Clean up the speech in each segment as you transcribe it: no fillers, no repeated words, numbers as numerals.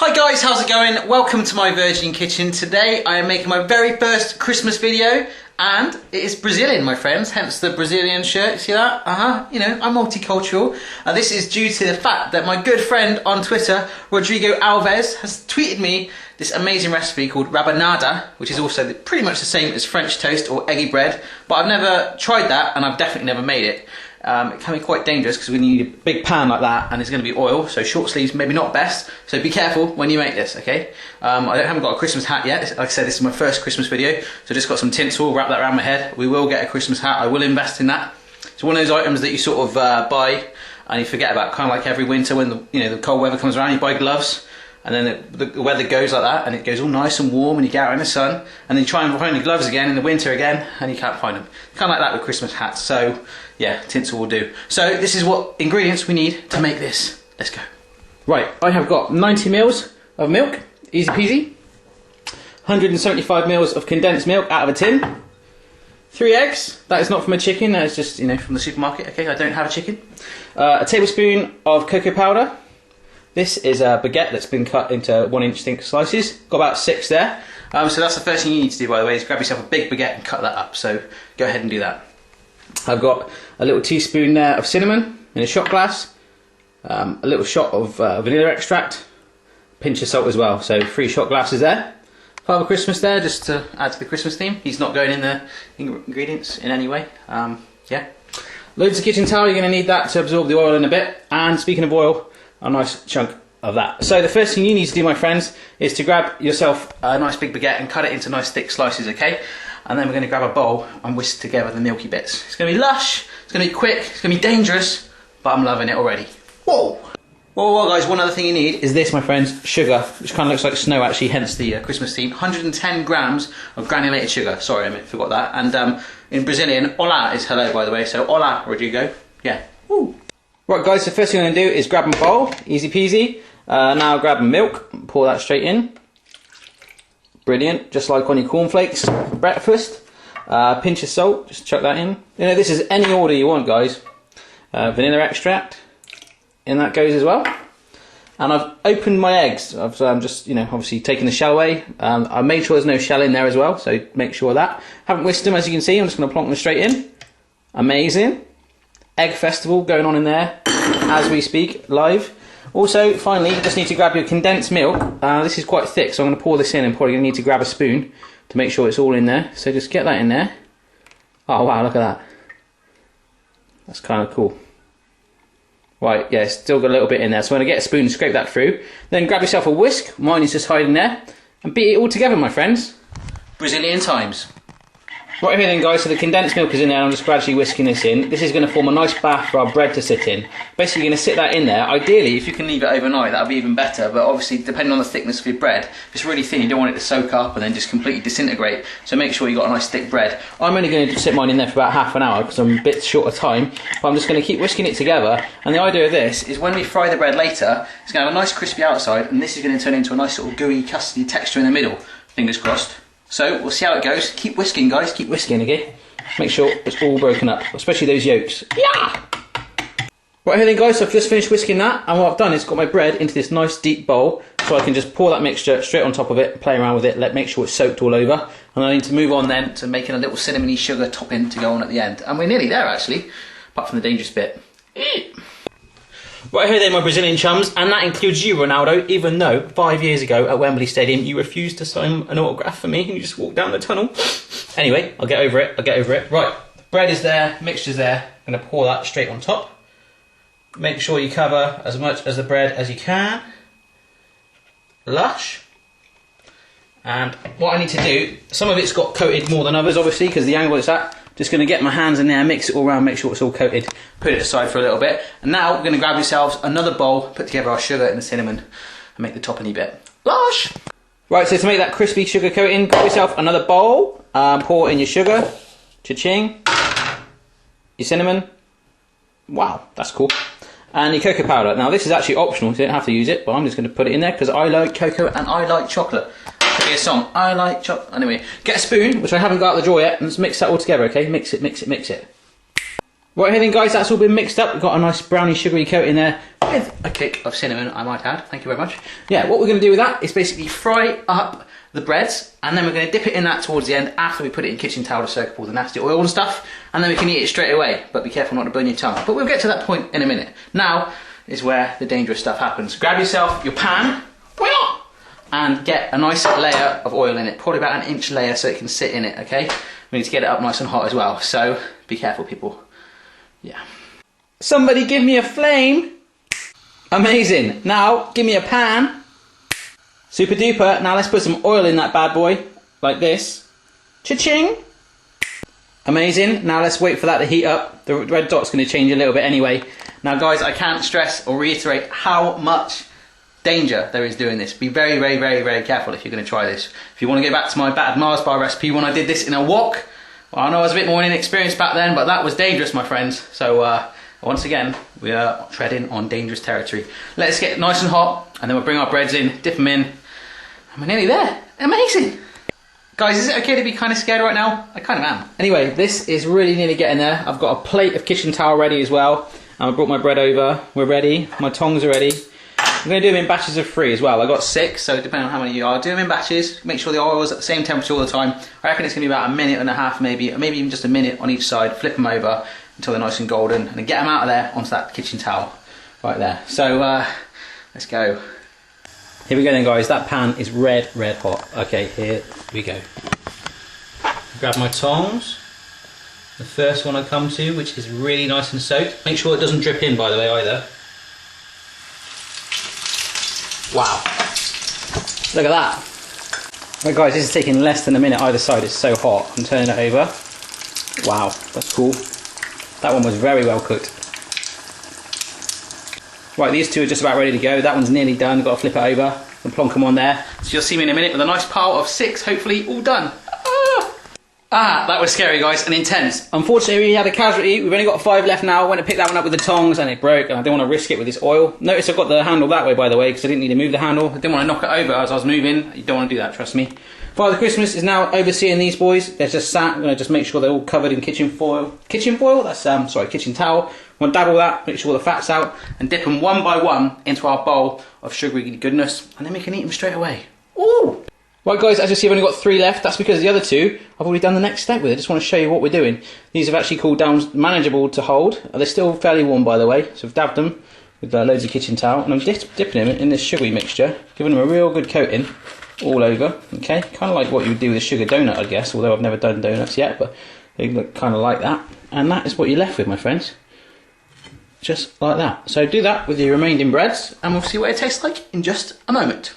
Hi guys, how's it going? Welcome to my Virgin Kitchen. Today I am making my very first Christmas video and it is Brazilian, my friends, hence the Brazilian shirt. See that? You know, I'm multicultural. This is due to the fact that my good friend on Twitter, Rodrigo Alves, has tweeted me this amazing recipe called Rabanada, which is also pretty much the same as French toast or eggy bread, but I've never tried that and I've definitely never made it. It can be quite dangerous because we need a big pan like that and it's going to be oil, so short sleeves maybe not best, so be careful when you make this, okay? I haven't got a Christmas hat yet. Like I said, this is my first Christmas video, so just got some tinsel, wrap that around my head. We will get a Christmas hat, I will invest in that. It's one of those items that you sort of buy and you forget about, kind of like every winter when the cold weather comes around, you buy gloves and then the weather goes like that and it goes all nice and warm and you get out in the sun and then you try and find your gloves again in the winter again and you can't find them. Kind of like that with Christmas hats, so yeah, tinsel will do. So this is what ingredients we need to make this. Let's go. Right, I have got 90 mils of milk, easy peasy. 175 mils of condensed milk out of a tin. 3 eggs, that is not from a chicken, that is just, from the supermarket, okay, I don't have a chicken. A tablespoon of cocoa powder. This is a baguette that's been cut into 1-inch thick slices. Got about 6 there. So that's the first thing you need to do, by the way, is grab yourself a big baguette and cut that up. So go ahead and do that. I've got a little teaspoon there of cinnamon in a shot glass. A little shot of vanilla extract. Pinch of salt as well. So 3 shot glasses there. Father Christmas there, just to add to the Christmas theme. He's not going in the ingredients in any way. Yeah. Loads of kitchen towel, you're going to need that to absorb the oil in a bit. And speaking of oil, a nice chunk of that. So the first thing you need to do, my friends, is to grab yourself a nice big baguette and cut it into nice thick slices, okay? And then we're going to grab a bowl and whisk together the milky bits. It's going to be lush, it's going to be quick, it's going to be dangerous, but I'm loving it already. Whoa! Well, guys, one other thing you need is this, my friends, sugar, which kind of looks like snow actually, hence the Christmas theme. 110 grams of granulated sugar. Sorry, I forgot that. And in Brazilian, olá is hello, by the way. So olá, Rodrigo. Yeah. Woo. Right, guys, the first thing I'm going to do is grab my bowl, easy peasy. Now grab my milk, pour that straight in. Brilliant, just like on your cornflakes for breakfast. Pinch of salt, just chuck that in. This is any order you want, guys. Vanilla extract, in that goes as well. And I've opened my eggs. I've just, obviously taken the shell away. I made sure there's no shell in there as well, so make sure of that. Haven't whisked them, as you can see. I'm just going to plonk them straight in. Amazing. Egg festival going on in there as we speak, live. Also, finally, you just need to grab your condensed milk. This is quite thick, so I'm going to pour this in and probably going to need to grab a spoon to make sure it's all in there. So just get that in there. Oh wow, look at that. That's kind of cool. Right, yeah, it's still got a little bit in there, so I'm going to get a spoon and scrape that through. Then grab yourself a whisk, mine is just hiding there, and beat it all together, my friends. Brazilian times. Right here then, guys, so the condensed milk is in there and I'm just gradually whisking this in. This is going to form a nice bath for our bread to sit in. Basically, you're going to sit that in there. Ideally, if you can leave it overnight, that would be even better, but obviously, depending on the thickness of your bread, if it's really thin, you don't want it to soak up and then just completely disintegrate, so make sure you've got a nice thick bread. I'm only going to sit mine in there for about half an hour because I'm a bit short of time, but I'm just going to keep whisking it together, and the idea of this is when we fry the bread later, it's going to have a nice crispy outside, and this is going to turn into a nice sort of gooey, custardy texture in the middle, fingers crossed. So, we'll see how it goes. Keep whisking, guys, keep whisking, okay? Make sure it's all broken up, especially those yolks. Yeah! Right here then, guys, so I've just finished whisking that, and what I've done is got my bread into this nice deep bowl, so I can just pour that mixture straight on top of it, play around with it, make sure it's soaked all over, and I need to move on then to making a little cinnamony sugar topping to go on at the end. And we're nearly there, actually, apart from the dangerous bit. Right here then, my Brazilian chums, and that includes you, Ronaldo, even though 5 years ago at Wembley Stadium you refused to sign an autograph for me and you just walked down the tunnel. Anyway, I'll get over it, Right, bread is there, mixture's there. I'm going to pour that straight on top. Make sure you cover as much as the bread as you can. Lush. And what I need to do, some of it's got coated more than others, obviously, because the angle it's at. Just going to get my hands in there, mix it all around, make sure it's all coated, put it aside for a little bit. And now we're going to grab yourselves another bowl, put together our sugar and the cinnamon, and make the topping bit. Lush! Right, so to make that crispy sugar coating, grab yourself another bowl, pour in your sugar, cha-ching, your cinnamon, wow, that's cool, and your cocoa powder. Now this is actually optional, so you don't have to use it, but I'm just going to put it in there because I like cocoa and I like chocolate. Could be a song, I like chocolate. Anyway, get a spoon, which I haven't got out the drawer yet, and let's mix that all together, okay? Mix it. Right here then, guys, that's all been mixed up. We've got a nice browny sugary coat in there. with a kick of cinnamon, I might add. Thank you very much. Yeah, what we're going to do with that is basically fry up the breads, and then we're going to dip it in that towards the end after we put it in kitchen towel to soak up all the nasty oil and stuff, and then we can eat it straight away, but be careful not to burn your tongue. But we'll get to that point in a minute. Now is where the dangerous stuff happens. Grab yourself your pan and get a nice layer of oil in it, probably about an inch layer so it can sit in it, okay? We need to get it up nice and hot as well, so be careful, people. Yeah. Somebody give me a flame. Amazing. Now, give me a pan. Super duper. Now let's put some oil in that bad boy, like this. Cha-ching. Amazing. Now let's wait for that to heat up. The red dot's going to change a little bit anyway. Now guys, I can't stress or reiterate how much danger there is doing this. Be very, very, very, very careful if you're going to try this. If you want to go back to my battered Mars bar recipe when I did this in a wok, well, I know I was a bit more inexperienced back then, but that was dangerous, my friends. So once again, we are treading on dangerous territory. Let's get nice and hot, and then we'll bring our breads in, dip them in, and we're nearly there. Amazing. Guys, is it okay to be kind of scared right now? I kind of am. Anyway, this is really nearly getting there. I've got a plate of kitchen towel ready as well. I brought my bread over. We're ready. My tongs are ready. I'm going to do them in batches of 3 as well. I got 6, so depending on how many you are, do them in batches. Make sure the oil is at the same temperature all the time. I reckon it's going to be about a minute and a half, maybe even just a minute on each side. Flip them over until they're nice and golden, and then get them out of there onto that kitchen towel right there. So let's go. Here we go then, guys. That pan is red hot. Okay, here we go. Grab my tongs. The first one I come to, which is really nice and soaked. Make sure it doesn't drip in, by the way, either. Wow. Look at that. Right guys, this is taking less than a minute either side. It's so hot. I'm turning it over. Wow, that's cool. That one was very well cooked. Right, these two are just about ready to go. That one's nearly done. Got to flip it over and plonk them on there. So you'll see me in a minute with a nice pile of 6, hopefully all done. That was scary, guys, and intense. Unfortunately, we had a casualty. We've only got 5 left now. I went to pick that one up with the tongs and it broke, and I didn't want to risk it with this oil. Notice I've got the handle that way, by the way, because I didn't need to move the handle. I didn't want to knock it over as I was moving. You don't want to do that, trust me. Father Christmas is now overseeing these boys. They're just sat. I'm going to just make sure they're all covered in kitchen foil. Kitchen foil? That's, sorry, kitchen towel. I'm going to dabble that, make sure all the fat's out, and dip them one by one into our bowl of sugary goodness, and then we can eat them straight away. Ooh! Right guys, as you see I've only got 3 left. That's because the other 2, I've already done the next step with it. I just want to show you what we're doing. These have actually cooled down, manageable to hold. They're still fairly warm, by the way. So I've dabbed them with loads of kitchen towel, and I'm dipping them in this sugary mixture, giving them a real good coating all over. Okay, kind of like what you would do with a sugar donut, I guess, although I've never done donuts yet, but they look kind of like that. And that is what you're left with, my friends. Just like that. So do that with your remaining breads, and we'll see what it tastes like in just a moment.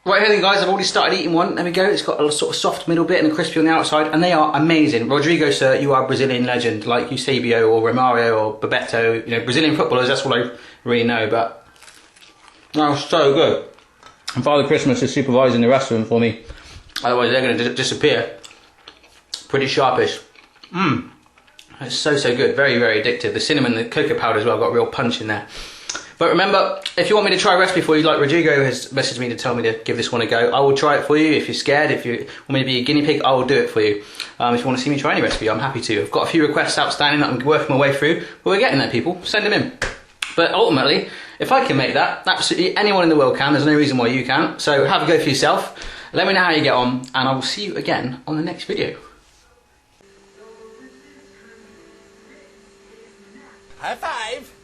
Right here then guys, I've already started eating one. There we go. It's got a sort of soft middle bit and a crispy on the outside, and they are amazing. Rodrigo, sir, you are a Brazilian legend, like Eusebio or Romario or Bebeto. You know, Brazilian footballers, that's all I really know, but that was so good. And Father Christmas is supervising the rest of them for me. Otherwise they're going to disappear. Pretty sharpish. Mmm. It's so good. Very, very addictive. The cinnamon, the cocoa powder as well, got a real punch in there. But remember, if you want me to try a recipe for you, like Rodrigo has messaged me to tell me to give this one a go, I will try it for you. If you're scared, if you want me to be a guinea pig, I will do it for you. If you want to see me try any recipe, I'm happy to. I've got a few requests outstanding that I'm working my way through, but we're getting there, people. Send them in. But ultimately, if I can make that, absolutely anyone in the world can. There's no reason why you can't. So have a go for yourself. Let me know how you get on, and I will see you again on the next video. High five!